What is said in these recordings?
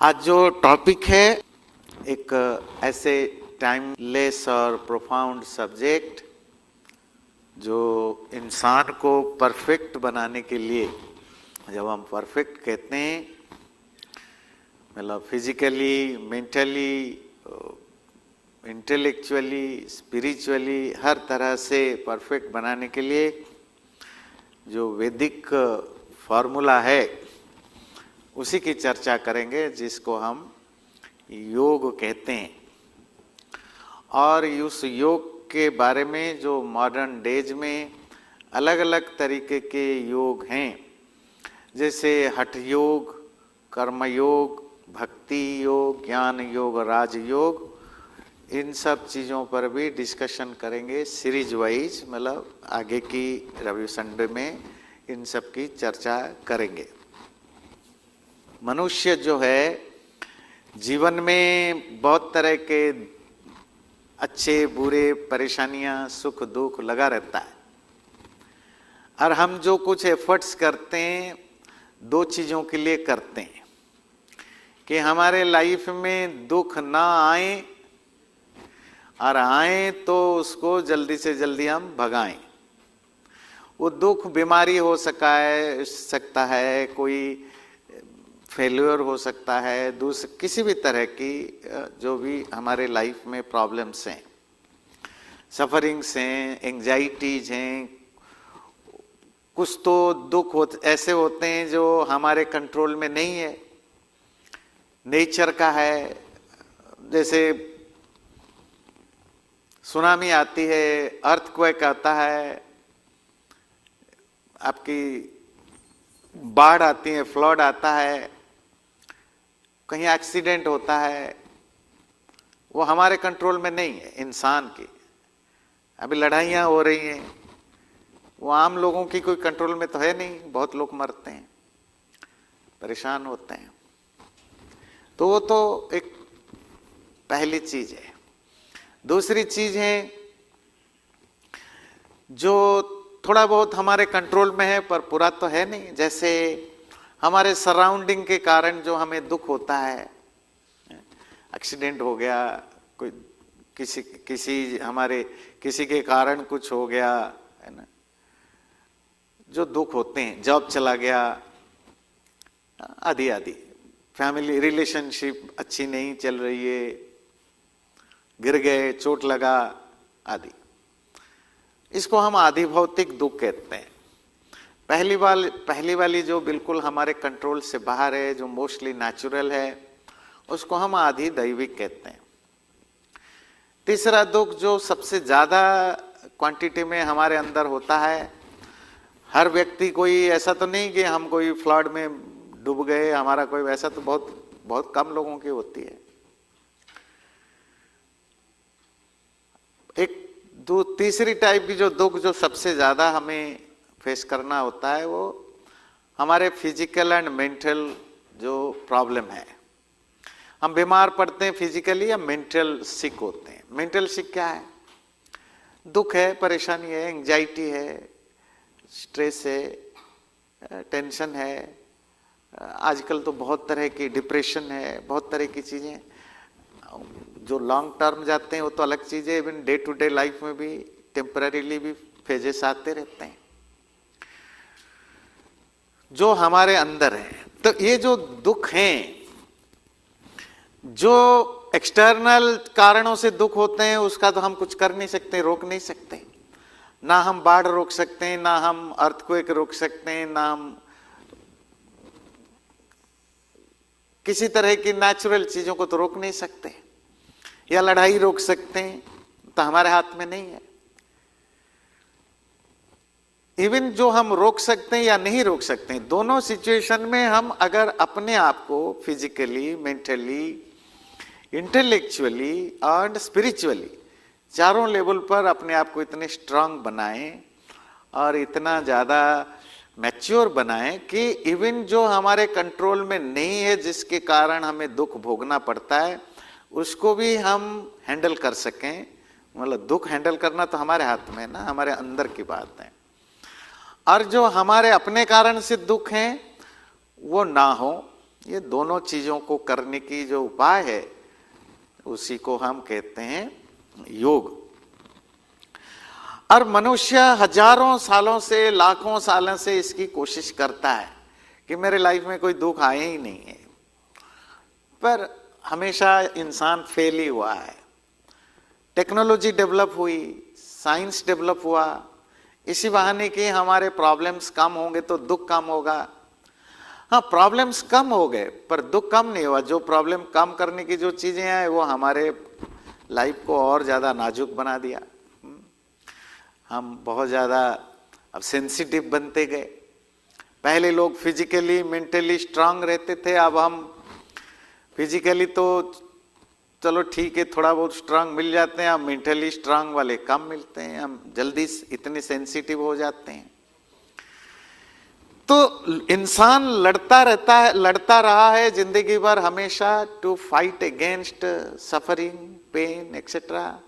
आज जो टॉपिक है एक ऐसे टाइमलेस और प्रोफाउंड सब्जेक्ट जो इंसान को परफेक्ट बनाने के लिए, जब हम परफेक्ट कहते हैं मतलब फिजिकली, मेंटली, इंटेलेक्चुअली, स्पिरिचुअली हर तरह से परफेक्ट बनाने के लिए जो वैदिक फॉर्मूला है उसी की चर्चा करेंगे, जिसको हम योग कहते हैं। और उस योग के बारे में जो मॉडर्न डेज में अलग अलग तरीके के योग हैं, जैसे हठ योग, कर्म योग, भक्ति योग, ज्ञान योग, राजयोग, इन सब चीज़ों पर भी डिस्कशन करेंगे सीरीज वाइज। मतलब आगे की रवि संडे में इन सब की चर्चा करेंगे। मनुष्य जो है जीवन में बहुत तरह के अच्छे बुरे परेशानियां, सुख दुख लगा रहता है, और हम जो कुछ एफर्ट्स करते हैं दो चीज़ों के लिए करते हैं कि हमारे लाइफ में दुख ना आए, और आए तो उसको जल्दी से जल्दी हम भगाएं। वो दुख बीमारी हो सकता है, कोई फेल्योर हो सकता है, दूसरे किसी भी तरह की जो भी हमारे लाइफ में प्रॉब्लम्स हैं, सफरिंग्स हैं, एंजाइटीज हैं, कुछ तो दुख ऐसे होते हैं जो हमारे कंट्रोल में नहीं है, नेचर का है। जैसे सुनामी आती है, अर्थक्वेक आता है, आपकी बाढ़ आती है, फ्लड आता है, कहीं एक्सीडेंट होता है, वो हमारे कंट्रोल में नहीं है। इंसान की अभी लड़ाइयाँ हो रही हैं, वो आम लोगों की कोई कंट्रोल में तो है नहीं, बहुत लोग मरते हैं, परेशान होते हैं। तो वो तो एक पहली चीज है। दूसरी चीज है जो थोड़ा बहुत हमारे कंट्रोल में है पर पूरा तो है नहीं, जैसे हमारे सराउंडिंग के कारण जो हमें दुख होता है, एक्सीडेंट हो गया, कोई किसी के कारण कुछ हो गया है ना, जो दुख होते हैं, जॉब चला गया, आदि आदि, फैमिली रिलेशनशिप अच्छी नहीं चल रही है, गिर गए, चोट लगा आदि, इसको हम आदि भौतिक दुख कहते हैं। पहली वाली जो बिल्कुल हमारे कंट्रोल से बाहर है, जो मोस्टली नेचुरल है, उसको हम आदि दैविक कहते हैं। तीसरा दुख जो सबसे ज्यादा क्वांटिटी में हमारे अंदर होता है, हर व्यक्ति, कोई ऐसा तो नहीं कि हम कोई फ्लड में डूब गए, हमारा कोई वैसा तो बहुत बहुत कम लोगों की होती है। तीसरी टाइप की जो दुख जो सबसे ज्यादा हमें फेस करना होता है, वो हमारे फिजिकल एंड मेंटल जो प्रॉब्लम है। हम बीमार पड़ते हैं फिजिकली या मेंटल सिक होते हैं। मेंटल सिक क्या है? दुख है, परेशानी है, एंजाइटी है, स्ट्रेस है, टेंशन है, आजकल तो बहुत तरह की डिप्रेशन है, बहुत तरह की चीजें जो लॉन्ग टर्म जाते हैं वो तो अलग चीज है, even day to day life में भी टेम्पररीली भी फेजेस आते रहते हैं जो हमारे अंदर है। तो ये जो दुख हैं, जो एक्सटर्नल कारणों से दुख होते हैं, उसका तो हम कुछ कर नहीं सकते, रोक नहीं सकते। ना हम बाढ़ रोक सकते हैं, ना हम अर्थक्वेक रोक सकते हैं, ना हम किसी तरह की नेचुरल चीजों को तो रोक नहीं सकते, या लड़ाई रोक सकते हैं, तो हमारे हाथ में नहीं है। इवन जो हम रोक सकते हैं या नहीं रोक सकते हैं, दोनों सिचुएशन में हम अगर अपने आप को physically, mentally, intellectually and spiritually चारों लेवल पर अपने आप को इतने स्ट्रांग बनाएं और इतना ज्यादा मैच्योर बनाएं कि इवन जो हमारे कंट्रोल में नहीं है, जिसके कारण हमें दुख भोगना पड़ता है, उसको भी हम हैंडल कर सकें। मतलब दुख हैंडल करना तो हमारे हाथ में है ना, हमारे अंदर की बात है। और जो हमारे अपने कारण से दुख हैं वो ना हो, ये दोनों चीजों को करने की जो उपाय है उसी को हम कहते हैं योग। और मनुष्य हजारों सालों से, लाखों सालों से इसकी कोशिश करता है कि मेरे लाइफ में कोई दुख आए ही नहीं है, पर हमेशा इंसान फेल ही हुआ है। टेक्नोलॉजी डेवलप हुई, साइंस डेवलप हुआ, इसी बहाने कि हमारे प्रॉब्लम्स कम होंगे तो दुख कम होगा। हाँ, प्रॉब्लम्स कम हो गए पर दुख कम नहीं हुआ। जो प्रॉब्लम कम करने की जो चीजें हैं वो हमारे लाइफ को और ज्यादा नाजुक बना दिया। हम बहुत ज्यादा अब सेंसिटिव बनते गए। पहले लोग फिजिकली मेंटली स्ट्रांग रहते थे, अब हम फिजिकली तो चलो ठीक है, थोड़ा बहुत स्ट्रांग मिल जाते हैं, अब मेंटली स्ट्रांग वाले कम मिलते हैं। हम जल्दी इतने सेंसिटिव हो जाते हैं। तो इंसान लड़ता रहा है जिंदगी भर हमेशा, to fight against suffering, pain etcetera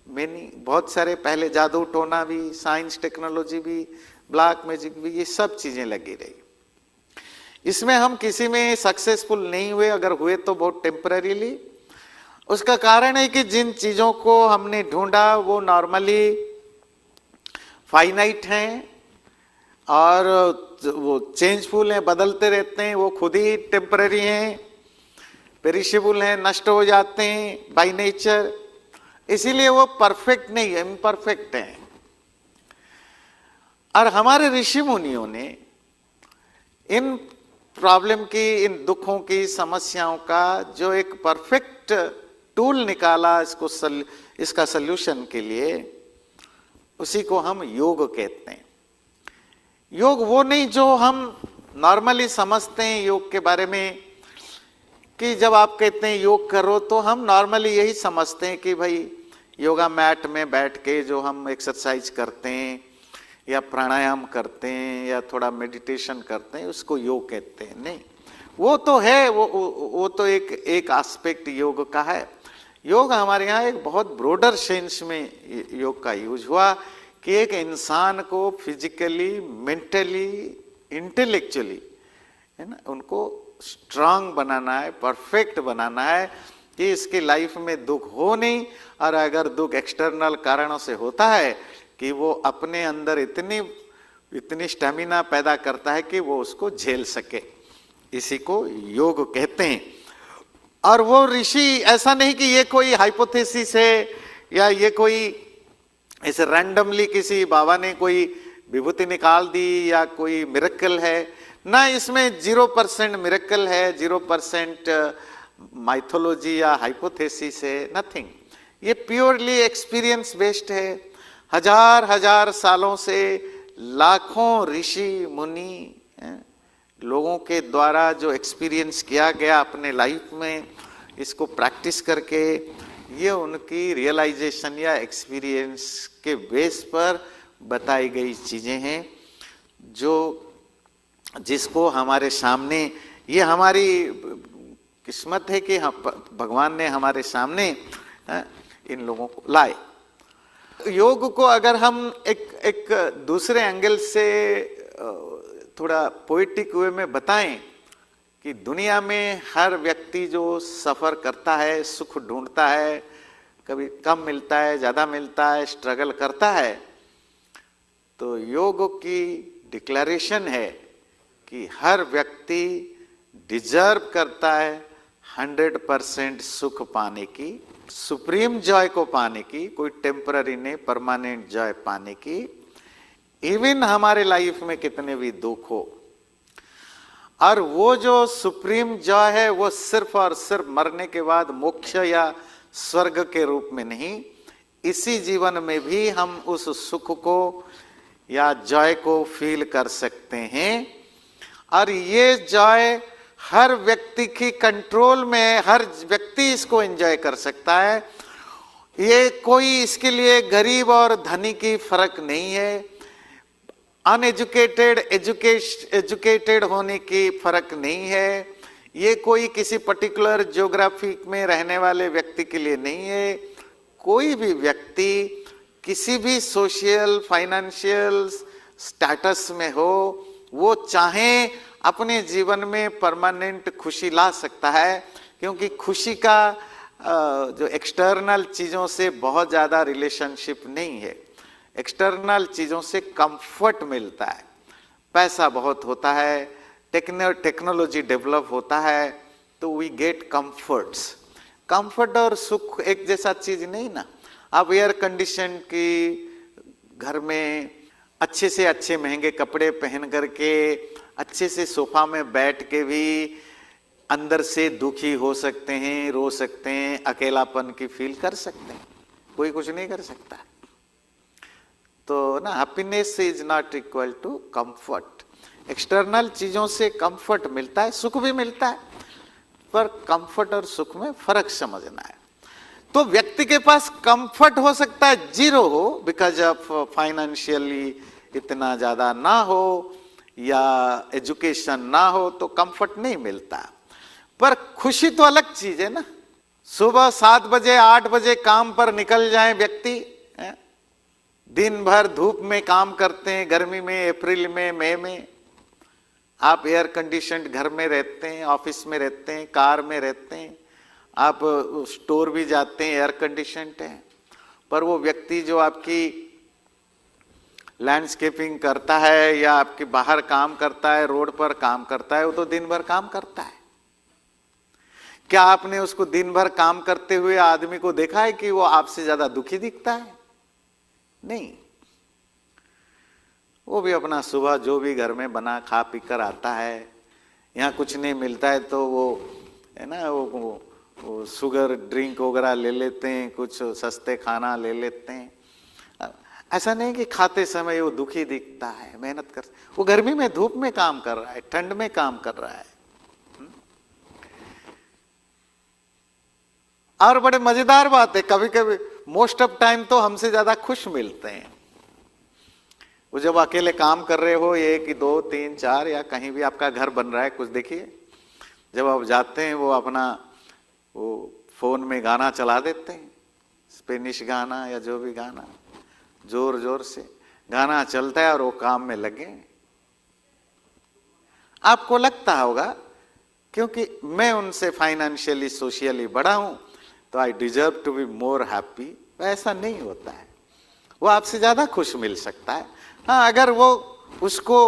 many. बहुत सारे पहले जादू टोना भी, साइंस टेक्नोलॉजी भी, ब्लैक मैजिक भी, ये सब चीजें लगी रही। इसमें हम किसी में सक्सेसफुल नहीं हुए, अगर हुए तो बहुत टेम्पररीली। उसका कारण है कि जिन चीजों को हमने ढूंढा वो नॉर्मली फाइनाइट हैं और वो चेंजफुल हैं, बदलते रहते हैं, वो खुद ही टेम्पररी हैं, पेरिशेबल हैं, नष्ट हो जाते हैं बाय नेचर। इसीलिए वो परफेक्ट नहीं है, इम्परफेक्ट हैं। और हमारे ऋषि मुनियों ने इन प्रॉब्लम की, इन दुखों की, समस्याओं का जो एक परफेक्ट टूल निकाला इसका सल्यूशन के लिए, उसी को हम योग कहते हैं। योग वो नहीं जो हम नॉर्मली समझते हैं योग के बारे में, कि जब आप कहते हैं योग करो तो हम नॉर्मली यही समझते हैं कि भाई योगा मैट में बैठ के जो हम एक्सरसाइज करते हैं या प्राणायाम करते हैं या थोड़ा मेडिटेशन करते हैं उसको योग कहते हैं। नहीं, वो तो है, वो तो एक एस्पेक्ट योग का है। योग हमारे यहाँ एक बहुत ब्रॉडर सेंस में योग का यूज हुआ कि एक इंसान को फिजिकली, मेंटली, इंटेलेक्चुअली, है ना, उनको स्ट्रांग बनाना है, परफेक्ट बनाना है कि इसकी लाइफ में दुख हो नहीं। और अगर दुख एक्सटर्नल कारणों से होता है कि वो अपने अंदर इतनी स्टेमिना पैदा करता है कि वो उसको झेल सके। इसी को योग कहते हैं। और वो ऋषि, ऐसा नहीं कि ये कोई हाइपोथेसिस है या ये कोई ऐसे रैंडमली किसी बाबा ने कोई विभूति निकाल दी या कोई मिरेकल है ना, इसमें 0% मिरेकल है, 0% माइथोलॉजी या हाइपोथेसिस है, नथिंग। ये प्योरली एक्सपीरियंस बेस्ड है। हजार सालों से लाखों ऋषि मुनि लोगों के द्वारा जो एक्सपीरियंस किया गया अपने लाइफ में, इसको प्रैक्टिस करके ये उनकी रियलाइजेशन या एक्सपीरियंस के बेस पर बताई गई चीजें हैं, जो जिसको हमारे सामने, ये हमारी किस्मत है कि भगवान ने हमारे सामने इन लोगों को लाए। योग को अगर हम एक दूसरे एंगल से थोड़ा पोएटिक वे में बताएं कि दुनिया में हर व्यक्ति जो सफर करता है, सुख ढूंढता है, कभी कम मिलता है, ज्यादा मिलता है, स्ट्रगल करता है, तो योग की डिक्लेरेशन है कि हर व्यक्ति डिजर्व करता है 100% सुख पाने की, सुप्रीम जॉय को पाने की, कोई टेम्पररी नहीं, परमानेंट जॉय पाने की। इवन हमारे लाइफ में कितने भी दुख हो, और वो जो सुप्रीम जॉय है वो सिर्फ और सिर्फ मरने के बाद मोक्ष या स्वर्ग के रूप में नहीं, इसी जीवन में भी हम उस सुख को या जॉय को फील कर सकते हैं। और ये जॉय हर व्यक्ति की कंट्रोल में, हर व्यक्ति इसको एंजॉय कर सकता है। ये कोई इसके लिए गरीब और धनी की फर्क नहीं है, अनएजुकेटेड एजुकेटेड होने की फर्क नहीं है, ये कोई किसी पर्टिकुलर ज्योग्राफी में रहने वाले व्यक्ति के लिए नहीं है। कोई भी व्यक्ति किसी भी सोशल फाइनेंशियल स्टेटस में हो, वो चाहे अपने जीवन में परमानेंट खुशी ला सकता है, क्योंकि खुशी का जो एक्सटर्नल चीजों से बहुत ज्यादा रिलेशनशिप नहीं है। एक्सटर्नल चीजों से कंफर्ट मिलता है, पैसा बहुत होता है, टेक्नोलॉजी डेवलप होता है, तो वी गेट कंफर्ट्स। कंफर्ट और सुख एक जैसा चीज नहीं ना। आप एयर कंडीशन की घर में अच्छे से अच्छे महंगे कपड़े पहन करके अच्छे से सोफा में बैठ के भी अंदर से दुखी हो सकते हैं, रो सकते हैं, अकेलापन की फील कर सकते हैं, कोई कुछ नहीं कर सकता। तो ना, happiness is not equal to comfort. External चीजों से कंफर्ट मिलता है, सुख भी मिलता है, पर कंफर्ट और सुख में फर्क समझना है। तो व्यक्ति के पास कंफर्ट हो सकता है जीरो हो, बिकॉज ऑफ फाइनेंशियली इतना ज्यादा ना हो या एजुकेशन ना हो, तो कंफर्ट नहीं मिलता। पर खुशी तो अलग चीज है ना। सुबह 7 बजे 8 बजे काम पर निकल जाए व्यक्ति, दिन भर धूप में काम करते हैं, गर्मी में, अप्रैल में, मई में। आप एयर कंडीशनड घर में रहते हैं, ऑफिस में रहते हैं, कार में रहते हैं, आप स्टोर भी जाते हैं, एयर कंडीशनड है। पर वो व्यक्ति जो आपकी लैंडस्केपिंग करता है या आपके बाहर काम करता है, रोड पर काम करता है, वो तो दिन भर काम करता है। क्या आपने उसको दिन भर काम करते हुए आदमी को देखा है कि वो आपसे ज्यादा दुखी दिखता है? नहीं। वो भी अपना सुबह जो भी घर में बना खा पी कर आता है। यहाँ कुछ नहीं मिलता है तो वो है ना, वो शुगर ड्रिंक वगैरह ले लेते हैं, कुछ सस्ते खाना ले लेते हैं। ऐसा नहीं कि खाते समय वो दुखी दिखता है, मेहनत कर, वो गर्मी में धूप में काम कर रहा है, ठंड में काम कर रहा है। और बड़े मजेदार बात है, कभी कभी मोस्ट ऑफ टाइम तो हमसे ज्यादा खुश मिलते हैं। वो जब अकेले काम कर रहे हो, 1 2 3 4 या कहीं भी आपका घर बन रहा है, कुछ देखिए, जब आप जाते हैं वो अपना वो फोन में गाना चला देते हैं, स्पेनिश गाना या जो भी गाना, जोर जोर से गाना चलता है और वो काम में लगे। आपको लगता होगा क्योंकि मैं उनसे फाइनेंशियली सोशली बड़ा हूं तो I deserve to be more happy. ऐसा नहीं होता है, वो आपसे ज्यादा खुश मिल सकता है, हाँ, अगर वो उसको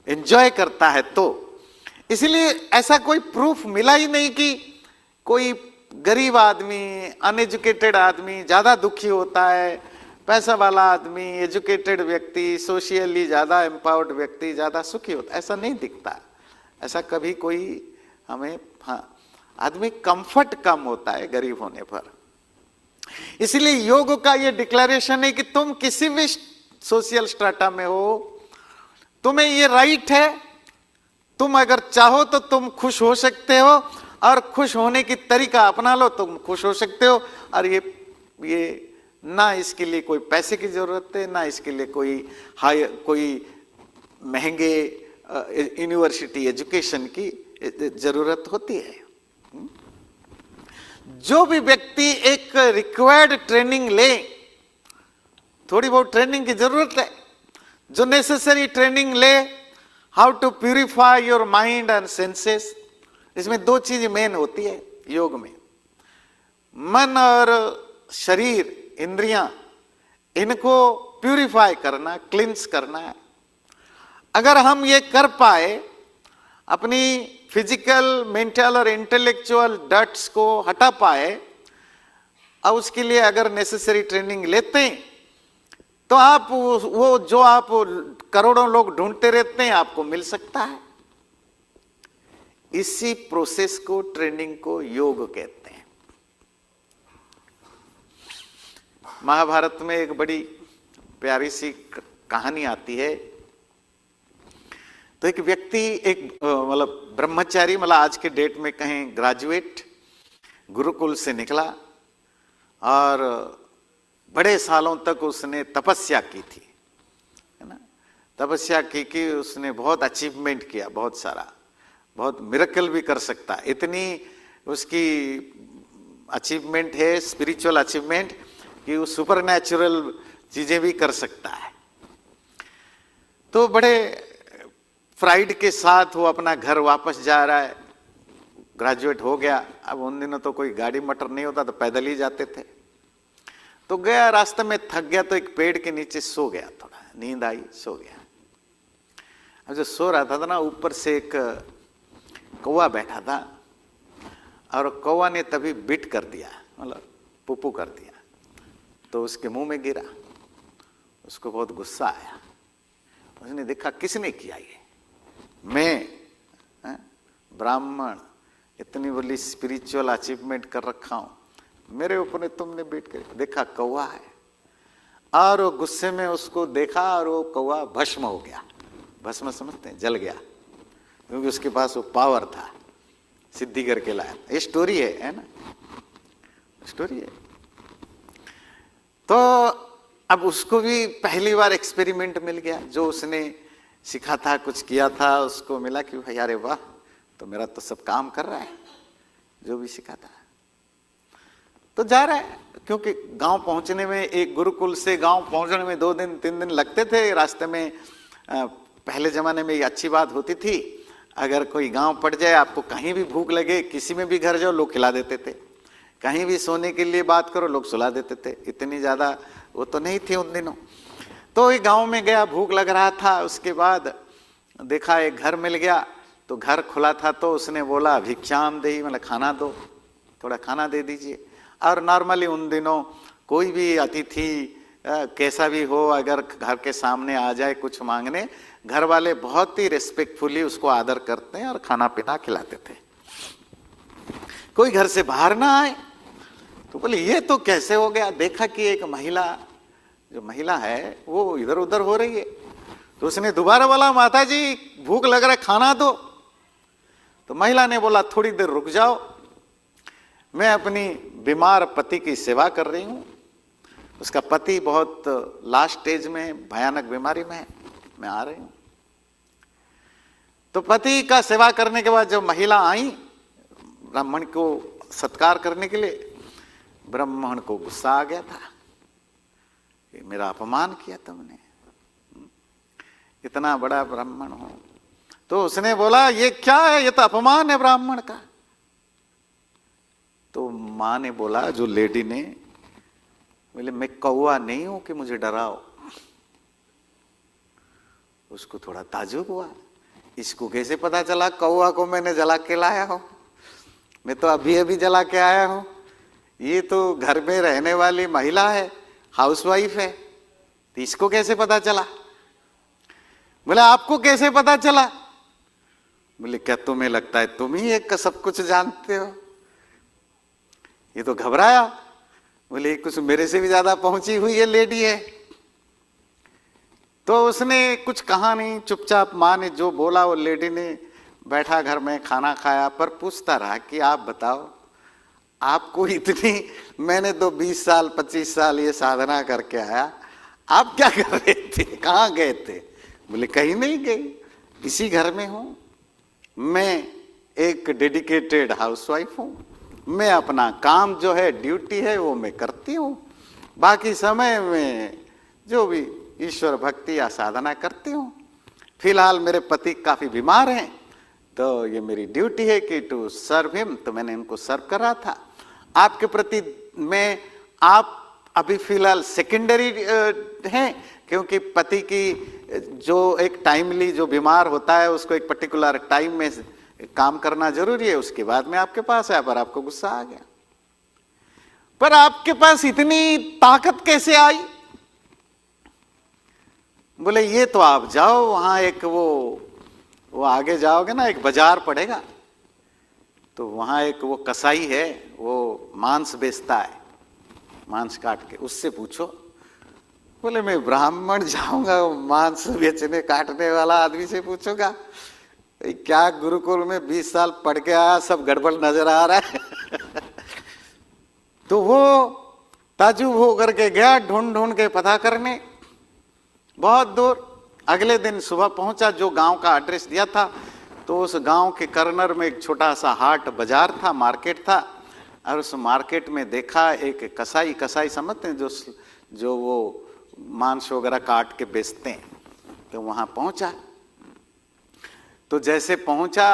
एंजॉय करता है तो। इसलिए ऐसा कोई प्रूफ मिला ही नहीं कि कोई गरीब आदमी, अनएजुकेटेड आदमी ज्यादा दुखी होता है, पैसा वाला आदमी, एजुकेटेड व्यक्ति, सोशली ज्यादा एम्पावर्ड व्यक्ति ज्यादा सुखी होता है। ऐसा नहीं दिखता, ऐसा कभी कोई हमें, हाँ, आदमी कंफर्ट कम होता है गरीब होने पर। इसलिए योग का ये डिक्लेरेशन है कि तुम किसी भी सोशल स्ट्राटा में हो, तुम्हें ये राइट है, तुम अगर चाहो तो तुम खुश हो सकते हो, और खुश होने की तरीका अपना लो, तुम खुश हो सकते हो। और ये ना इसके लिए कोई पैसे की जरूरत है, ना इसके लिए कोई महंगे यूनिवर्सिटी एजुकेशन की जरूरत होती है। जो भी व्यक्ति एक रिक्वायर्ड ट्रेनिंग ले, थोड़ी बहुत ट्रेनिंग की जरूरत है, जो नेसेसरी ट्रेनिंग ले, how to purify your mind and senses. इसमें 2 चीज मेन होती है योग में, मन और शरीर, इंद्रियां, इनको प्यूरिफाई करना, क्लिंस करना है। अगर हम ये कर पाए, अपनी फिजिकल, मेंटल और इंटेलेक्चुअल डर्ट्स को हटा पाए, और उसके लिए अगर नेसेसरी ट्रेनिंग लेते हैं, तो आप वो जो आप करोड़ों लोग ढूंढते रहते हैं, आपको मिल सकता है। इसी प्रोसेस को, ट्रेनिंग को योग कहते हैं। महाभारत में एक बड़ी प्यारी सी कहानी आती है। तो एक व्यक्ति, एक मतलब ब्रह्मचारी, मतलब आज के डेट में कहें ग्रेजुएट, गुरुकुल से निकला और बड़े सालों तक उसने तपस्या की थी, है ना। तपस्या की उसने बहुत अचीवमेंट किया, बहुत सारा, बहुत मिरेकल भी कर सकता है, इतनी उसकी अचीवमेंट है, स्पिरिचुअल अचीवमेंट, कि वो सुपर नेचुरल चीजें भी कर सकता है। तो बड़े प्राइड के साथ वो अपना घर वापस जा रहा है, ग्रेजुएट हो गया। अब उन दिनों तो कोई गाड़ी मोटर नहीं होता, तो पैदल ही जाते थे। तो गया, रास्ते में थक गया तो एक पेड़ के नीचे सो गया, थोड़ा नींद आई, सो गया। अब जो सो रहा था ना, ऊपर से एक कौवा बैठा था, और कौवा ने तभी बिट कर दिया, मतलब पुप्पू कर दिया, तो उसके मुंह में गिरा। उसको बहुत गुस्सा आया। उसने देखा किसने किया ये, मैं ब्राह्मण, इतनी बड़ी स्पिरिचुअल अचीवमेंट कर रखा हूं, मेरे ऊपर तुमने बिट कर। देखा कौवा है, और वो गुस्से में उसको देखा, और वो कौवा भस्म हो गया। भस्म समझते हैं, जल गया, क्योंकि उसके पास वो पावर था, सिद्धि करके लाया। ये स्टोरी है ना, स्टोरी है। तो अब उसको भी पहली बार एक्सपेरिमेंट मिल गया, जो उसने सीखा था, कुछ किया था, उसको मिला कि भाई अरे वाह, तो मेरा तो सब काम कर रहा है, जो भी सीखा था। तो जा रहा है, क्योंकि गांव पहुंचने में, एक गुरुकुल से गांव पहुंचने में 2 दिन 3 दिन लगते थे। रास्ते में पहले जमाने में ये अच्छी बात होती थी, अगर कोई गांव पड़ जाए, आपको कहीं भी भूख लगे, किसी में भी घर जाओ, लोग खिला देते थे। कहीं भी सोने के लिए बात करो, लोग सुला देते थे। इतनी ज़्यादा वो तो नहीं थी उन दिनों। तो एक गांव में गया, भूख लग रहा था। उसके बाद देखा एक घर मिल गया, तो घर खुला था, तो उसने बोला भिक्षाम देही, मतलब खाना दो, थोड़ा खाना दे दीजिए। और नॉर्मली उन दिनों कोई भी अतिथि कैसा भी हो, अगर घर के सामने आ जाए कुछ मांगने, घर वाले बहुत ही रिस्पेक्टफुली उसको आदर करते हैं और खाना पीना खिलाते थे। कोई घर से बाहर ना आए। तो बोले ये तो कैसे हो गया। देखा कि एक महिला, जो महिला है वो इधर उधर हो रही है। तो उसने दोबारा बोला माता जी भूख लग रहा है, खाना दो। तो महिला ने बोला थोड़ी देर रुक जाओ, मैं अपनी बीमार पति की सेवा कर रही हूं। उसका पति बहुत लास्ट स्टेज में, भयानक बीमारी में है, मैं आ रही हूं। तो पति का सेवा करने के बाद जब महिला आई ब्राह्मण को सत्कार करने के लिए, ब्राह्मण को गुस्सा आ गया था, मेरा अपमान किया तुमने, इतना बड़ा ब्राह्मण हो। तो उसने बोला ये क्या है, ये तो अपमान है ब्राह्मण का। तो मां ने बोला, जो लेडी ने, बोले मैं कौवा नहीं हूं कि मुझे डराओ। उसको थोड़ा ताज्जुब हुआ, इसको कैसे पता चला कौवा को मैंने जला के लाया हूं, मैं तो अभी अभी जला के आया हूं। ये तो घर में रहने वाली महिला है, हाउसवाइफ है, तो इसको कैसे पता चला। बोले आपको कैसे पता चला। बोले क्या तुम्हें लगता है तुम ही एक सब कुछ जानते हो। ये तो घबराया। बोले कुछ मेरे से भी ज्यादा पहुंची हुई है लेडी है। तो उसने कुछ कहा नहीं, चुपचाप माँ ने जो बोला वो लेडी ने बैठा घर में खाना खाया। पर पूछता रहा कि आप बताओ आपको इतनी, मैंने तो 20 साल 25 साल ये साधना करके आया, आप क्या कर रहे थे, कहाँ गए थे। बोले कहीं नहीं गए, इसी घर में हूं। मैं एक डेडिकेटेड हाउसवाइफ हूं, मैं अपना काम जो है ड्यूटी है वो मैं करती हूँ, बाकी समय में जो भी ईश्वर भक्ति या साधना करती हूँ। फिलहाल मेरे पति काफ़ी बीमार हैं, तो ये मेरी ड्यूटी है कि टू सर्व हिम, तो मैंने इनको सर्व कर रहा था। आपके प्रति मैं, आप अभी फिलहाल सेकेंडरी हैं, क्योंकि पति की जो एक टाइमली जो बीमार होता है उसको एक पर्टिकुलर टाइम में काम करना जरूरी है, उसके बाद में आपके पास आया। पर आपको गुस्सा आ गया। पर आपके पास इतनी ताकत कैसे आई। बोले ये तो आप जाओ वहां, एक वो आगे जाओगे ना, एक बाजार पड़ेगा, तो वहां एक वो कसाई है, वो मांस बेचता है, मांस काट के, उससे पूछो। बोले मैं ब्राह्मण जाऊंगा मांस बेचने काटने वाला आदमी से पूछूंगा, क्या गुरुकुल में 20 साल पढ़ के आया, सब गड़बड़ नजर आ रहा है। तो वो ताजुब होकर के गया ढूंढ ढूंढ के पता करने, बहुत दूर। अगले दिन सुबह पहुंचा, जो गांव का एड्रेस दिया था, तो उस गांव के कॉर्नर में एक छोटा सा हाट बाजार था, मार्केट था। और उस मार्केट में देखा एक कसाई, कसाई समझते हैं जो वो मांस वगैरह काट के बेचते हैं। तो वहां पहुंचा, तो जैसे पहुंचा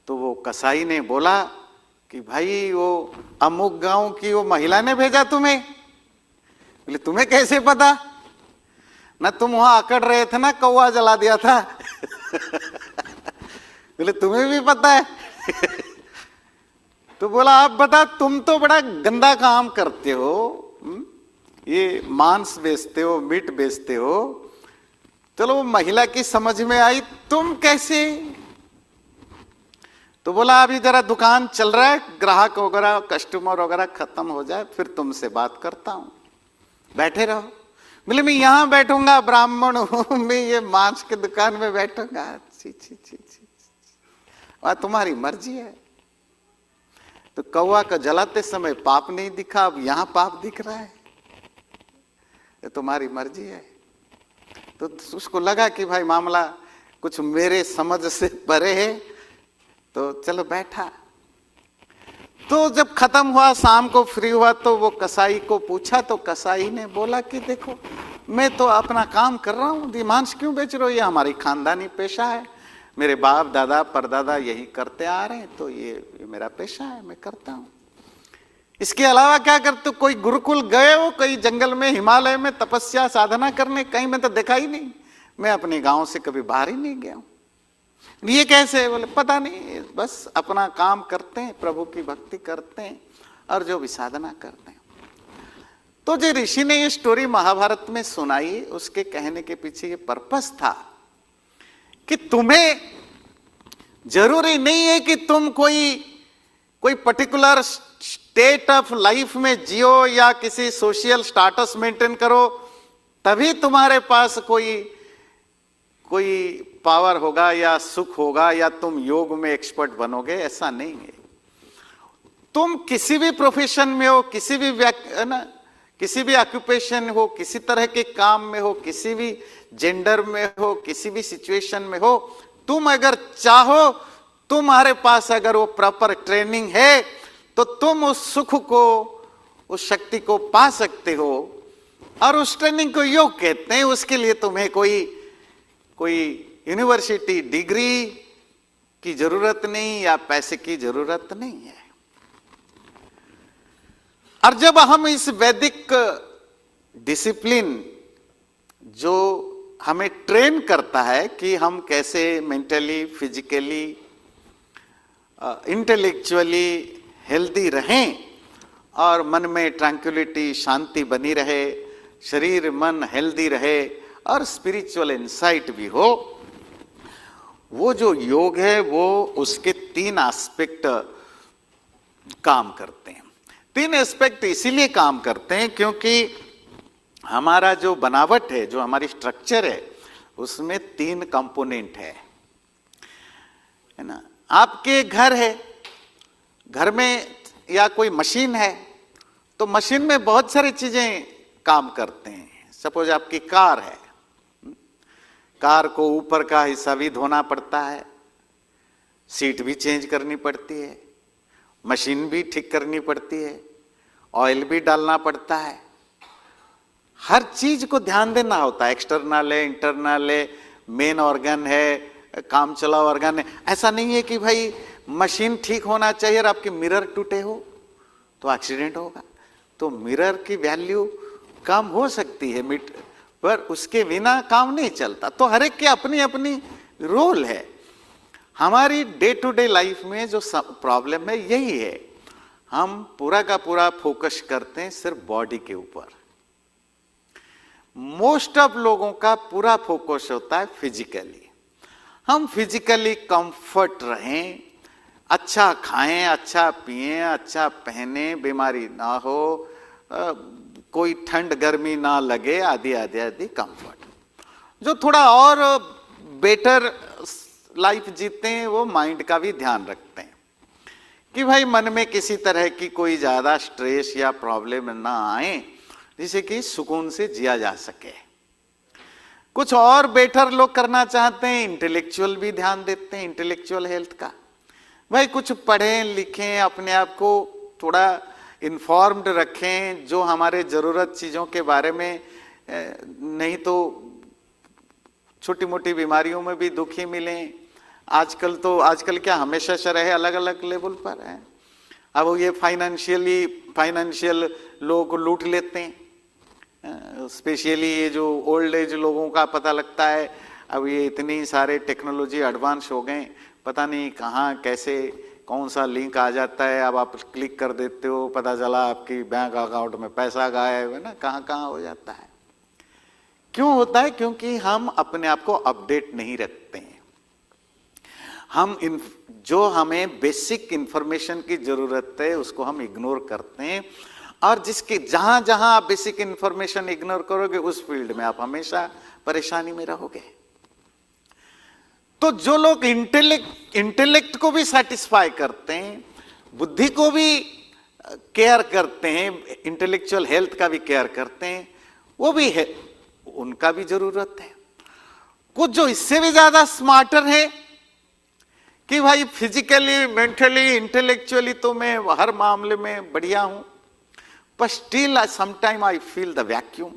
तो वो कसाई ने बोला कि भाई वो अमुक गांव की वो महिला ने भेजा तुम्हें। बोले तुम्हें कैसे पता? ना तुम वहां अकड़ रहे थे ना, कौवा जला दिया था। बोले तुम्हें भी पता है? तो बोला आप बता, तुम तो बड़ा गंदा काम करते हो, ये मांस बेचते हो, मीट बेचते हो। चलो वो महिला की समझ में आई, तुम कैसे? तो बोला अभी जरा दुकान चल रहा है, ग्राहक वगैरह कस्टमर वगैरह खत्म हो जाए फिर तुमसे बात करता हूं, बैठे रहो। बोले मैं यहां बैठूंगा, ब्राह्मण हूं मैं, ये मांस की दुकान में बैठूंगा। छी छी छी छी, और तुम्हारी मर्जी है। तो कौवा का जलाते समय पाप नहीं दिखा, अब यहां पाप दिख रहा है, ये तुम्हारी मर्जी है। तो उसको लगा कि भाई मामला कुछ मेरे समझ से परे है, तो चलो बैठा। तो जब खत्म हुआ, शाम को फ्री हुआ, तो वो कसाई को पूछा, तो कसाई ने बोला कि देखो मैं तो अपना काम कर रहा हूं, मांस क्यों बेच रहे हो? ये हमारी खानदानी पेशा है, मेरे बाप दादा परदादा यही करते आ रहे हैं, तो ये मेरा पेशा है, मैं करता हूं। इसके अलावा क्या करते? कोई गुरुकुल गए हो, कहीं जंगल में, हिमालय में तपस्या साधना करने? कहीं में तो देखा ही नहीं, मैं अपने गांव से कभी बाहर ही नहीं गया हूं। ये कैसे? बोले पता नहीं, बस अपना काम करते हैं, प्रभु की भक्ति करते हैं और जो भी साधना करते हैं। तो जो ऋषि ने ये स्टोरी महाभारत में सुनाई, उसके कहने के पीछे ये पर्पस था कि तुम्हें जरूरी नहीं है कि तुम कोई पर्टिकुलर स्टेट ऑफ लाइफ में जियो या किसी सोशल स्टेटस मेंटेन करो तभी तुम्हारे पास कोई पावर होगा या सुख होगा या तुम योग में एक्सपर्ट बनोगे, ऐसा नहीं है। तुम किसी भी प्रोफेशन में हो, किसी भी ऑक्यूपेशन हो, किसी तरह के काम में हो, किसी भी जेंडर में हो, किसी भी सिचुएशन में हो, तुम अगर चाहो, तुम्हारे पास अगर वो प्रॉपर ट्रेनिंग है, तो तुम उस सुख को, उस शक्ति को पा सकते हो। और उस ट्रेनिंग को योग कहते हैं। उसके लिए तुम्हें कोई यूनिवर्सिटी डिग्री की जरूरत नहीं या पैसे की जरूरत नहीं है। और जब हम इस वैदिक डिसिप्लिन जो हमें ट्रेन करता है कि हम कैसे मेंटली, फिजिकली, इंटेलेक्चुअली हेल्दी रहें और मन में ट्रैंक्विलिटी, शांति बनी रहे, शरीर मन हेल्दी रहे और स्पिरिचुअल इंसाइट भी हो, वो जो योग है वो उसके 3 एस्पेक्ट काम करते हैं। 3 एस्पेक्ट इसीलिए काम करते हैं क्योंकि हमारा जो बनावट है, जो हमारी स्ट्रक्चर है, उसमें 3 कंपोनेंट है ना। आपके घर है, घर में या कोई मशीन है, तो मशीन में बहुत सारी चीजें काम करते हैं। सपोज आपकी कार है, कार को ऊपर का हिस्सा भी धोना पड़ता है, सीट भी चेंज करनी पड़ती है, मशीन भी ठीक करनी पड़ती है, ऑयल भी डालना पड़ता है, हर चीज को ध्यान देना होता है। एक्सटर्नल है, इंटरनल है, मेन ऑर्गन है, काम चलाओ ऑर्गन है। ऐसा नहीं है कि भाई मशीन ठीक होना चाहिए और आपकी मिरर टूटे हो तो एक्सीडेंट होगा। तो मिरर की वैल्यू कम हो सकती है पर उसके बिना काम नहीं चलता। तो हर एक की अपनी अपनी रोल है। हमारी डे टू डे लाइफ में जो प्रॉब्लम है यही है, हम पूरा का पूरा फोकस करते हैं सिर्फ बॉडी के ऊपर। मोस्ट ऑफ लोगों का पूरा फोकस होता है फिजिकली। हम फिजिकली कंफर्ट रहें, अच्छा खाएं, अच्छा पिएं, अच्छा पहने, बीमारी ना हो, कोई ठंड गर्मी ना लगे, आदि आदि आदि कंफर्ट। जो थोड़ा और बेटर लाइफ जीते हैं वो माइंड का भी ध्यान रखते हैं कि भाई मन में किसी तरह की कोई ज्यादा स्ट्रेस या प्रॉब्लम ना आए, जिसे कि सुकून से जिया जा सके। कुछ और बेटर लोग करना चाहते हैं, इंटेलेक्चुअल भी ध्यान देते हैं, इंटेलेक्चुअल हेल्थ का। भाई कुछ पढ़ें लिखें, अपने आप को थोड़ा इन्फॉर्म्ड रखें, जो हमारे जरूरत चीजों के बारे में, नहीं तो छोटी मोटी बीमारियों में भी दुखी मिलें। आजकल क्या हमेशा से रहे अलग अलग लेवल पर है। अब ये फाइनेंशियल लोगों को लूट लेते हैं, स्पेशली ये जो ओल्ड एज लोगों का पता लगता है। अब ये इतनी सारे टेक्नोलॉजी एडवांस हो गए, पता नहीं कहाँ कैसे कौन सा लिंक आ जाता है, अब आप क्लिक कर देते हो, पता चला आपकी बैंक अकाउंट में पैसा गायब है ना, कहाँ कहाँ हो जाता है। क्यों होता है? क्योंकि हम अपने आप को अपडेट नहीं रखते हैं। जो हमें बेसिक इंफॉर्मेशन की जरूरत है उसको हम इग्नोर करते हैं, और जहां जहां आप बेसिक इंफॉर्मेशन इग्नोर करोगे उस फील्ड में आप हमेशा परेशानी में रहोगे। तो जो लोग इंटेलेक्ट को भी सेटिस्फाई करते हैं, बुद्धि को भी केयर करते हैं, इंटेलेक्चुअल हेल्थ का भी केयर करते हैं, वो भी है, उनका भी जरूरत है। कुछ जो इससे भी ज्यादा स्मार्टर है कि भाई फिजिकली, मेंटली, इंटेलेक्चुअली तो मैं हर मामले में बढ़िया हूं, पर still sometime I feel the vacuum.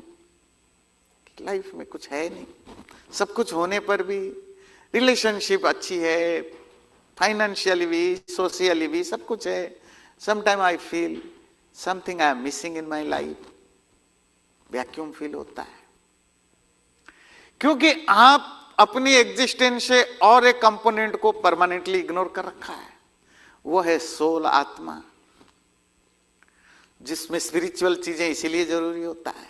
Life में कुछ है नहीं, सब कुछ होने पर भी, रिलेशनशिप अच्छी है, फाइनेंशियली भी, सोशली भी सब कुछ है, sometime I feel something I am missing in my life. Vacuum feel होता है क्योंकि आप अपनी एग्जिस्टेंस से और एक कंपोनेंट को परमानेंटली इग्नोर कर रखा है, वो है सोल, आत्मा, जिसमें स्पिरिचुअल चीजें इसीलिए जरूरी होता है।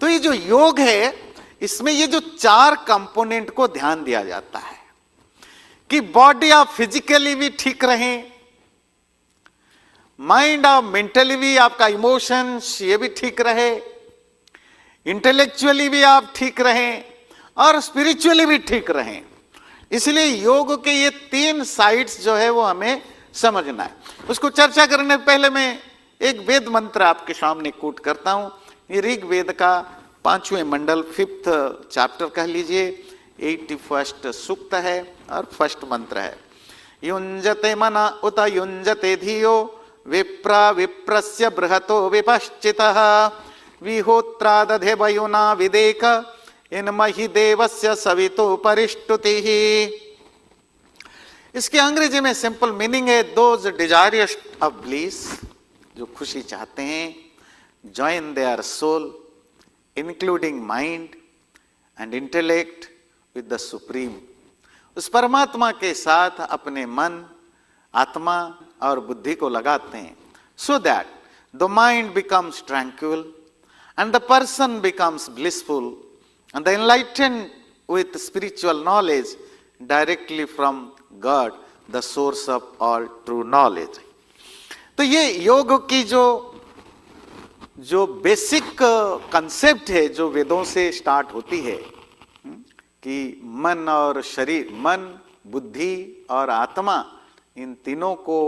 तो ये जो योग है, इसमें ये जो 4 कंपोनेंट को ध्यान दिया जाता है कि बॉडी आप फिजिकली भी ठीक रहें, माइंड आप मेंटली भी, आपका इमोशंस ये भी ठीक रहे, इंटेलेक्चुअली भी आप ठीक रहें, और स्पिरिचुअली भी ठीक रहें। इसलिए योग के ये 3 साइड्स जो है वो हमें समझना है। उसको चर्चा करने से पहले मैं एक वेद मंत्र आपके सामने कोट करता हूं। ये ऋग वेद का 5वें मंडल 5th चैप्टर कह लीजिए, 81st सूक्त है और 1st मंत्र है। युंजते मना उत युंजते धियो विप्रा विप्रस्य बृहतो विपश्चितः विहोत्रा दधे वयुना विदेक इनमहि देवस्य सवितो परिष्टुतिः। इसके अंग्रेजी में सिंपल मीनिंग है, दोज डिजायर्स ऑफ ब्लिस, जो खुशी चाहते हैं, join their soul including mind and intellect with the supreme. उस परमात्मा के साथ अपने मन, आत्मा और बुद्धि को लगाते हैं, so that the mind becomes tranquil and the person becomes blissful and enlightened with spiritual knowledge directly from God, the source of all true knowledge। तो ये योग की जो बेसिक कंसेप्ट है, जो वेदों से स्टार्ट होती है कि मन और शरीर, मन, बुद्धि और आत्मा, इन तीनों को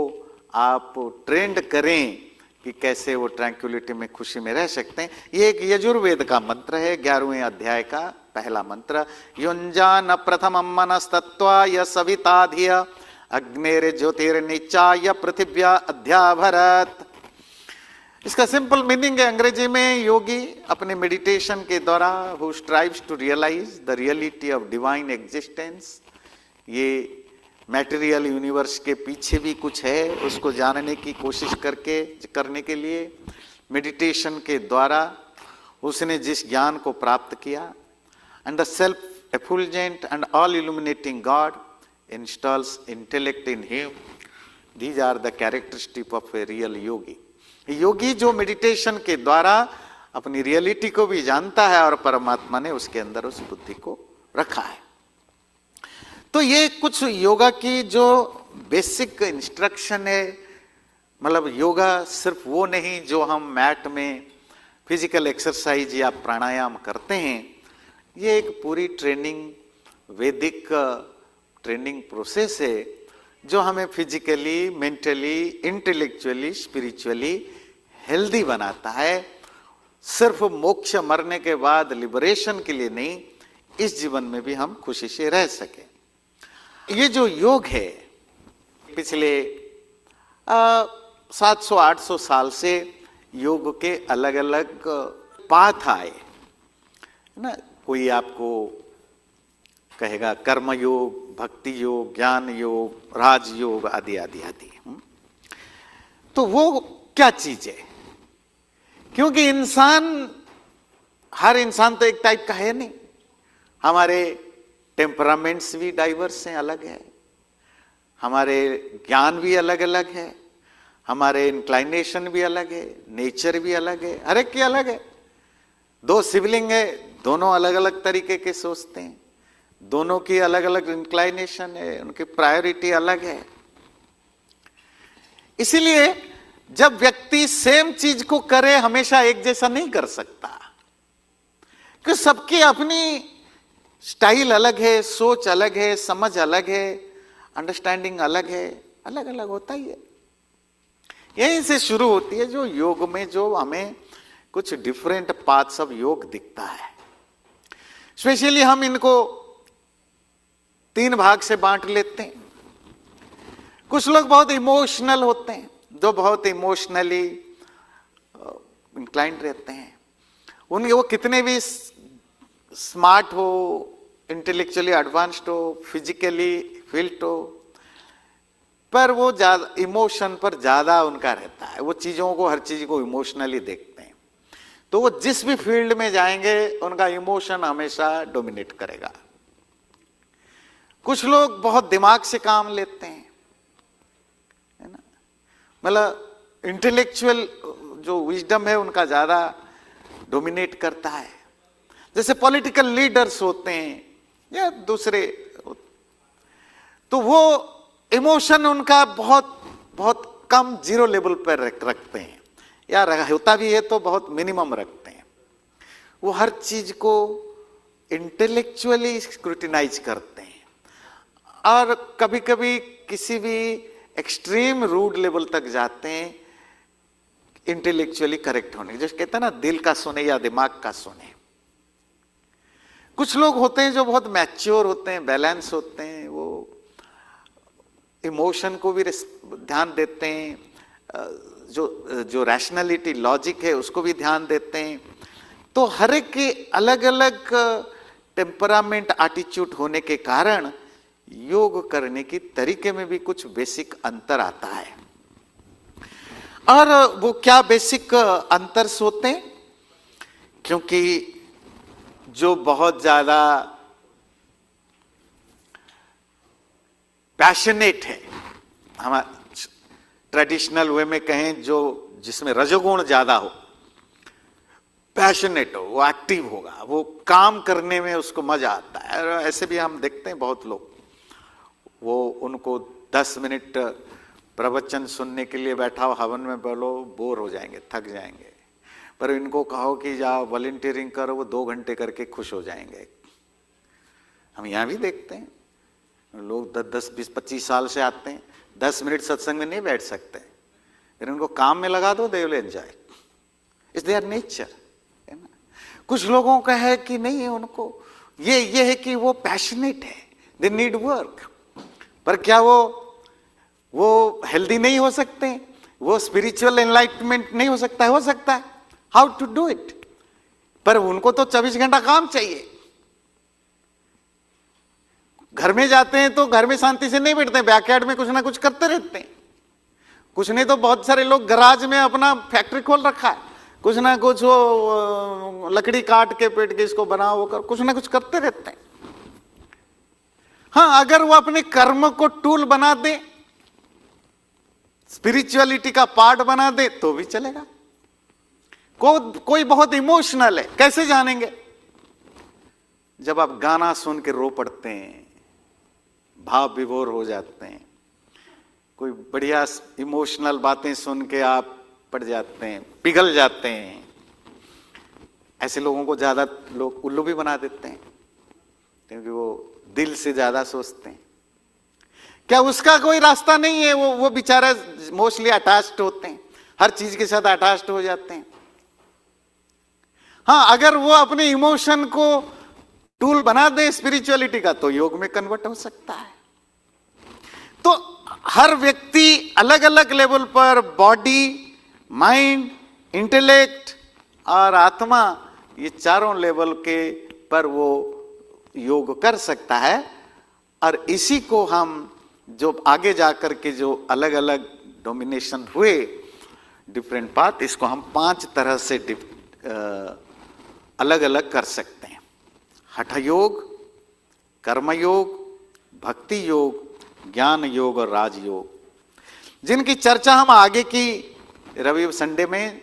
आप ट्रेंड करें कि कैसे वो ट्रैंक्विलिटी में, खुशी में रह सकते हैं। ये एक यजुर्वेद का मंत्र है, 11वें अध्याय का पहला मंत्र। युंजान प्रथमं मनस्तत्वा य सविताधिय अग्नेर ज्योतिर्निचाय पृथिव्या अध्याभरत। इसका सिंपल मीनिंग है अंग्रेजी में, योगी अपने मेडिटेशन के द्वारा who strives to realise the reality of divine existence, ये मैटेरियल यूनिवर्स के पीछे भी कुछ है, उसको जानने की कोशिश करने के लिए मेडिटेशन के द्वारा उसने जिस ज्ञान को प्राप्त किया, and the self effulgent and all illuminating God installs intellect in him. These are the characteristic of a real yogi. योगी जो मेडिटेशन के द्वारा अपनी रियलिटी को भी जानता है और परमात्मा ने उसके अंदर उस बुद्धि को रखा है। तो ये कुछ योगा की जो बेसिक इंस्ट्रक्शन है, मतलब योगा सिर्फ वो नहीं जो हम मैट में फिजिकल एक्सरसाइज या प्राणायाम करते हैं, ये एक पूरी ट्रेनिंग, वैदिक ट्रेनिंग प्रोसेस है जो हमें physically, mentally, intellectually, spiritually healthy बनाता है। सिर्फ मोक्ष, मरने के बाद लिबरेशन के लिए नहीं, इस जीवन में भी हम खुशी से रह सके। ये जो योग है, पिछले 700-800 साल से योग के अलग अलग पाथ आए ना। कोई आपको कहेगा कर्म योग, भक्ति योग, ज्ञान योग, राजयोग आदि आदि आदि। तो वो क्या चीज है? क्योंकि हर इंसान तो एक टाइप का है नहीं। हमारे टेम्परामेंट्स भी डाइवर्स हैं, अलग है, हमारे ज्ञान भी अलग अलग है, हमारे इंक्लाइनेशन भी अलग है, नेचर भी अलग है, हर एक की अलग है। दो सिबलिंग है, दोनों अलग अलग तरीके के सोचते हैं, दोनों की अलग अलग इंक्लाइनेशन है, उनकी प्रायोरिटी अलग है। इसीलिए जब व्यक्ति सेम चीज को करे हमेशा एक जैसा नहीं कर सकता, क्योंकि सबकी अपनी स्टाइल अलग है, सोच अलग है, समझ अलग है, अंडरस्टैंडिंग अलग है, अलग अलग होता ही है। यहीं से शुरू होती है जो योग में जो हमें कुछ डिफरेंट पार्ट्स ऑफ योग दिखता है। स्पेशली हम इनको 3 भाग से बांट लेते हैं। कुछ लोग बहुत इमोशनल होते हैं, जो बहुत इमोशनली इंक्लाइंड रहते हैं। उनके वो कितने भी स्मार्ट हो, इंटेलेक्चुअली एडवांस्ड हो, फिजिकली फिट हो, पर वो ज्यादा इमोशन पर ज्यादा उनका रहता है। वो चीजों को, हर चीज को इमोशनली देखते हैं। तो वो जिस भी फील्ड में जाएंगे उनका इमोशन हमेशा डोमिनेट करेगा। कुछ लोग बहुत दिमाग से काम लेते हैं, है ना, मतलब इंटेलेक्चुअल जो विजडम है उनका ज्यादा डोमिनेट करता है। जैसे पॉलिटिकल लीडर्स होते हैं या दूसरे, तो वो इमोशन उनका बहुत बहुत कम, जीरो लेवल पर रखते हैं, या होता भी है तो बहुत मिनिमम रखते हैं। वो हर चीज को इंटेलेक्चुअली स्क्रूटिनाइज करते हैं, और कभी कभी किसी भी एक्सट्रीम रूड लेवल तक जाते हैं इंटेलेक्चुअली करेक्ट होने, जैसे कहते हैं ना, दिल का सुने या दिमाग का सुने। कुछ लोग होते हैं जो बहुत मैच्योर होते हैं, बैलेंस होते हैं, वो इमोशन को भी ध्यान देते हैं, जो रैशनैलिटी, लॉजिक है उसको भी ध्यान देते हैं। तो हर एक के अलग अलग टेम्परामेंट, एटीट्यूड होने के कारण योग करने की तरीके में भी कुछ बेसिक अंतर आता है। और वो क्या बेसिक अंतर्स होते हैं? क्योंकि जो बहुत ज्यादा पैशनेट है, हमारे ट्रेडिशनल वे में कहें, जो जिसमें रजोगुण ज्यादा हो, पैशनेट हो, वो एक्टिव होगा, वो काम करने में उसको मजा आता है। और ऐसे भी हम देखते हैं बहुत लोग, वो उनको 10 मिनट प्रवचन सुनने के लिए बैठा हो, हवन में बोलो, बोर हो जाएंगे, थक जाएंगे। पर इनको कहो कि जाओ वॉलंटियरिंग करो, वो 2 घंटे करके खुश हो जाएंगे। हम यहाँ भी देखते हैं लोग 10, 20, 25 साल से आते हैं, 10 मिनट सत्संग में नहीं बैठ सकते, फिर उनको काम में लगा दो, they will enjoy, it's their nature, है ना। कुछ लोगों का है कि नहीं, उनको ये है कि वो पैशनेट है, दे नीड वर्क, पर क्या वो हेल्दी नहीं हो सकते, वो स्पिरिचुअल एनलाइटमेंट नहीं हो सकता है? हो सकता है, हाउ टू डू इट, पर उनको तो 24 घंटा काम चाहिए। घर में जाते हैं तो घर में शांति से नहीं बैठते, बैकयार्ड में कुछ ना कुछ करते रहते हैं। कुछ नहीं तो बहुत सारे लोग गराज में अपना फैक्ट्री खोल रखा है, कुछ ना कुछ वो लकड़ी काट के पेट के इसको बनाओ, वो कर, कुछ ना कुछ करते रहते हैं। हाँ, अगर वो अपने कर्म को टूल बना दे, स्पिरिचुअलिटी का पार्ट बना दे, तो भी चलेगा। कोई बहुत इमोशनल है, कैसे जानेंगे? जब आप गाना सुन के रो पड़ते हैं, भाव विभोर हो जाते हैं, कोई बढ़िया इमोशनल बातें सुन के आप पड़ जाते हैं, पिघल जाते हैं। ऐसे लोगों को ज्यादा लोग उल्लू भी बना देते हैं, क्योंकि वो दिल से ज्यादा सोचते हैं। क्या उसका कोई रास्ता नहीं है? वो बेचारा मोस्टली अटैच्ड होते हैं, हर चीज के साथ अटैच्ड हो जाते हैं। हाँ, अगर वो अपने इमोशन को टूल बना दे स्पिरिचुअलिटी का, तो योग में कन्वर्ट हो सकता है। तो हर व्यक्ति अलग अलग लेवल पर बॉडी, माइंड, इंटेलेक्ट और आत्मा, ये चारों लेवल के पर वो योग कर सकता है। और इसी को हम जो आगे जाकर के जो अलग अलग डोमिनेशन हुए डिफरेंट पार्ट, इसको हम 5 तरह से अलग अलग कर सकते हैं। हठ योग, कर्मयोग, भक्ति योग, ज्ञान योग और राजयोग, जिनकी चर्चा हम आगे की रवि संडे में,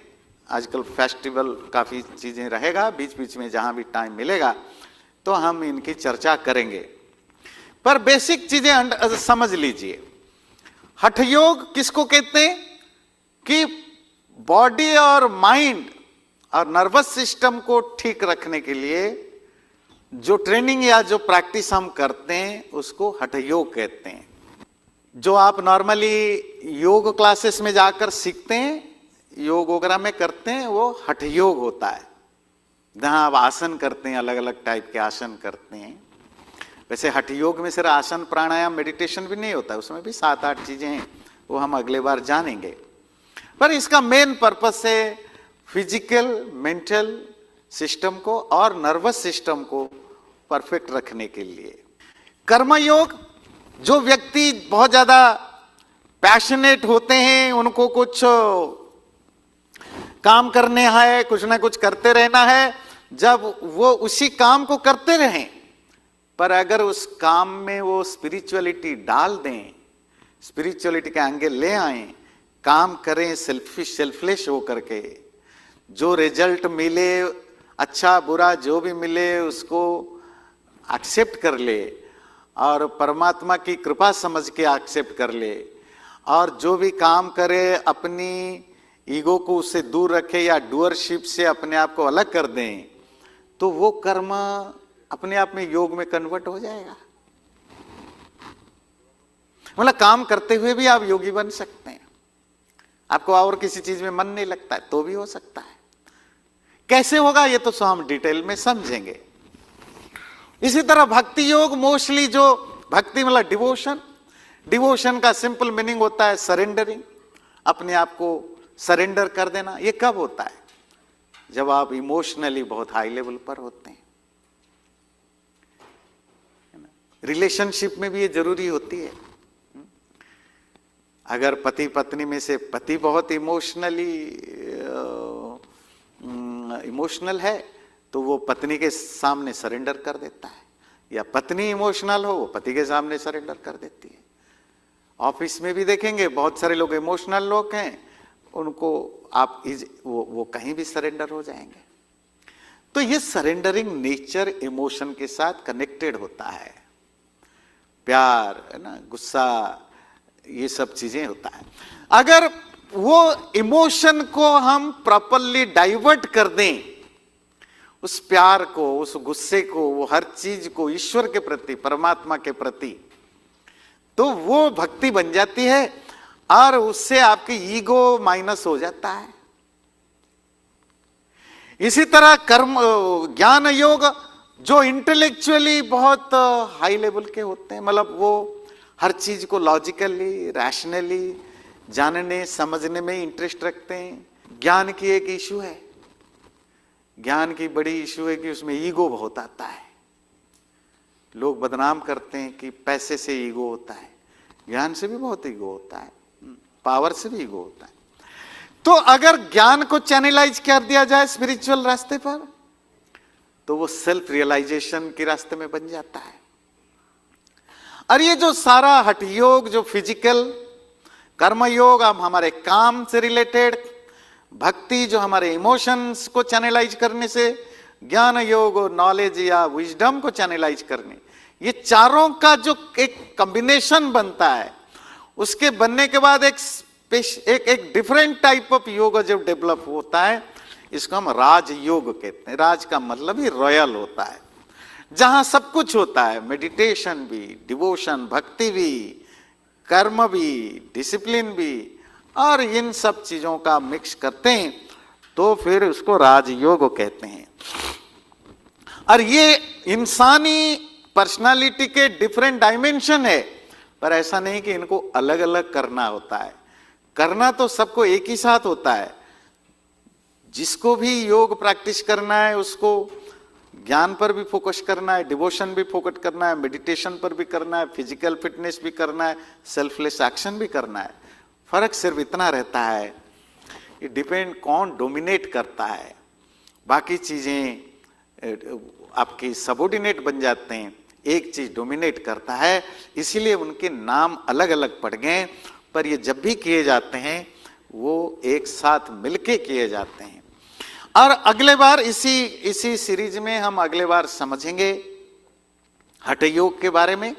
आजकल फेस्टिवल काफी चीजें रहेगा, बीच बीच में जहां भी टाइम मिलेगा तो हम इनकी चर्चा करेंगे। पर बेसिक चीजें समझ लीजिए। हठ योग किसको कहते हैं कि बॉडी और माइंड और नर्वस सिस्टम को ठीक रखने के लिए जो ट्रेनिंग या जो प्रैक्टिस हम करते हैं उसको हठ योग कहते हैं। जो आप नॉर्मली योग क्लासेस में जाकर सीखते हैं, योग वगैरह में करते हैं, वो हठ योग होता है, जहां आप आसन करते हैं, अलग अलग टाइप के आसन करते हैं। वैसे हठ योग में सिर्फ आसन प्राणायाम मेडिटेशन भी नहीं होता, उसमें भी 7-8 चीजें हैं, वो हम अगले बार जानेंगे। पर इसका मेन पर्पस है फिजिकल मेंटल सिस्टम को और नर्वस सिस्टम को परफेक्ट रखने के लिए। कर्मयोग, जो व्यक्ति बहुत ज्यादा पैशनेट होते हैं, उनको कुछ काम करने है, कुछ ना कुछ करते रहना है, जब वो उसी काम को करते रहें, पर अगर उस काम में वो स्पिरिचुअलिटी डाल दें, स्पिरिचुअलिटी के एंगल ले आए, काम करें सेल्फलेस होकर के, जो रिजल्ट मिले, अच्छा बुरा जो भी मिले उसको एक्सेप्ट कर ले और परमात्मा की कृपा समझ के एक्सेप्ट कर ले, और जो भी काम करे अपनी ईगो को उससे दूर रखे या डूअरशिप से अपने आप को अलग कर दें, तो वो कर्म अपने आप में योग में कन्वर्ट हो जाएगा। मतलब काम करते हुए भी आप योगी बन सकते हैं। आपको और किसी चीज में मन नहीं लगता है तो भी हो सकता है। कैसे होगा ये तो हम डिटेल में समझेंगे। इसी तरह भक्ति योग, मोस्टली जो भक्ति मतलब डिवोशन, डिवोशन का सिंपल मीनिंग होता है सरेंडरिंग, अपने आप को सरेंडर कर देना। ये कब होता है? जब आप इमोशनली बहुत हाई लेवल पर होते हैं। रिलेशनशिप में भी ये जरूरी होती है। अगर पति पत्नी में से पति बहुत इमोशनल है तो वो पत्नी के सामने सरेंडर कर देता है, या पत्नी इमोशनल हो वो पति के सामने सरेंडर कर देती है। ऑफिस में भी देखेंगे बहुत सारे लोग इमोशनल लोग हैं, उनको आप वो कहीं भी सरेंडर हो जाएंगे। तो ये सरेंडरिंग नेचर इमोशन के साथ कनेक्टेड होता है। प्यार है ना, गुस्सा, ये सब चीजें होता है। अगर वो इमोशन को हम प्रॉपरली डाइवर्ट कर दें, उस प्यार को, उस गुस्से को, वो हर चीज को ईश्वर के प्रति, परमात्मा के प्रति, तो वो भक्ति बन जाती है और उससे आपकी ईगो माइनस हो जाता है। इसी तरह कर्म ज्ञान योग, जो इंटेलेक्चुअली बहुत हाई लेवल के होते हैं, मतलब वो हर चीज को लॉजिकली रैशनली जानने समझने में इंटरेस्ट रखते हैं। ज्ञान की एक इशू है, ज्ञान की बड़ी इशू है कि उसमें ईगो बहुत आता है। लोग बदनाम करते हैं कि पैसे से ईगो होता है, ज्ञान से भी बहुत ईगो होता है, पावर से भी ईगो होता है। तो अगर ज्ञान को चैनलाइज कर दिया जाए स्पिरिचुअल रास्ते पर, तो वो सेल्फ रियलाइजेशन के रास्ते में बन जाता है। और ये जो सारा हठ योग, जो फिजिकल कर्म योग, अब हमारे काम से रिलेटेड, भक्ति जो हमारे इमोशंस को चैनलाइज करने से, ज्ञान योग और नॉलेज या विजडम को चैनलाइज करने, ये चारों का जो एक कॉम्बिनेशन बनता है, उसके बनने के बाद एक डिफरेंट टाइप ऑफ योग जब डेवलप होता है, इसको हम राज योग कहते हैं। राज का मतलब ही रॉयल होता है, जहां सब कुछ होता है, मेडिटेशन भी, डिवोशन, भक्ति भी, कर्म भी, डिसिप्लिन भी, और इन सब चीजों का मिक्स करते हैं तो फिर उसको राजयोग कहते हैं। और ये इंसानी पर्सनालिटी के डिफरेंट डायमेंशन है, पर ऐसा नहीं कि इनको अलग अलग करना होता है। करना तो सबको एक ही साथ होता है। जिसको भी योग प्रैक्टिस करना है उसको ज्ञान पर भी फोकस करना है, डिवोशन भी फोकस करना है, मेडिटेशन पर भी करना है, फिजिकल फिटनेस भी करना है, सेल्फलेस एक्शन भी करना है। फर्क सिर्फ इतना रहता है, ये डिपेंड कौन डोमिनेट करता है। बाकी चीजें आपकी सबऑर्डिनेट बन जाते हैं, एक चीज डोमिनेट करता है, इसीलिए उनके नाम अलग अलग पड़ गए, पर ये जब भी किए जाते हैं वो एक साथ मिलके किए जाते हैं। और अगले बार इसी सीरीज में हम अगले बार समझेंगे हठ योग के बारे में।